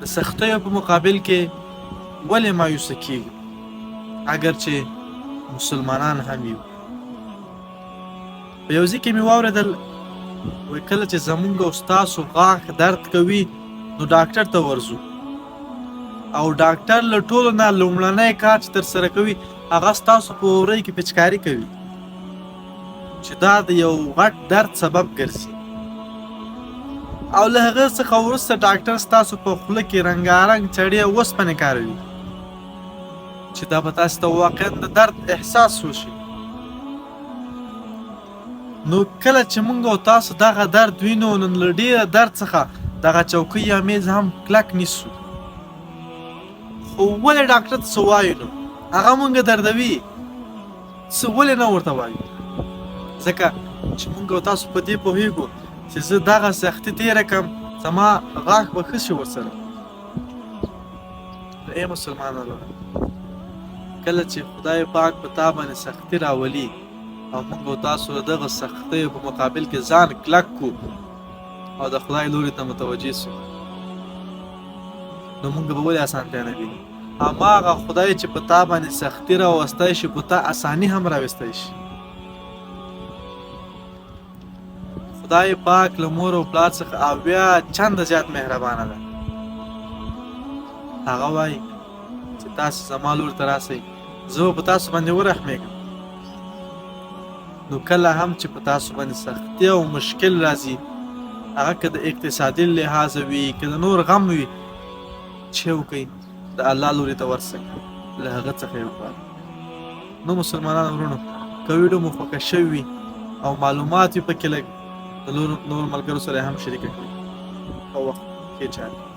د سختیو په مقابل کې ولې مایوسه کیږو اگر چې مسلمانان هم یو. په یو ځای کې مې واورېدل وایي کله چې زمونږ او ستاسو غاښ درد کوي نو ډاکټر ته ورځو او ډاکټر له ټولو نه لومړنی کار چې ترسره کوي هغه ستاسو په وری کې پچکاري کوي چې دا د یو غټ درد سبب ګرځي او له هغه څخه وروسته ډاکټر ستاسو په خوله کې رنګارنګ چړې او اوسپنې کاروي چې دا به تاسو ته واقعا د درد احساس وشي. نو کله چې موږ او تاسو دغه درد وینو نو له ډېره درد څخه دغه چوکۍ یا میز هم کلک نیسو. خو ولې ډاکټر ته څه وایو نو هغه موږ دردوي څه ولې نه ورته وایو؟ ځکه چې موږ او تاسو په دې پوهېږو چې زه دغه سختي تېره کړم زما غاښ به ښه شي ورسره. ای مسلمانانو کله چې خدای پاک په تا باندې سختي راولي او موږ او تاسو دغه سختیو په مقابل کې ځان کلک کو او د خدای لوري ته متوجه سو نو موږ به ولې اسانتیا نه وینو؟ هماغه خدای چې په تا باندې سختي راوستی شي په تا اساني هم راوستی شي. خدای پاک له مور او پلار څخه اویا چنده زیات مهربانه ده. هغه وایي چې تاسو زما لور ته راسئ زه به په تاسو باندې ورحمېږم. نو کله هم چې په تاسو باندې سختي او مشکل راځي هغه که د اقتصادي لحاظه وي که د نور غم وي چې وکئ د الله لوري ته ورسئ له هغه څخه یې وغواړئ. نو مسلمانانو ورونو که ویډیو مو خوښه شوې وي او معلومات وي پکې لږ د نور ملګرو سره هم شریکه کړئ. ښه وخت ښې چارې.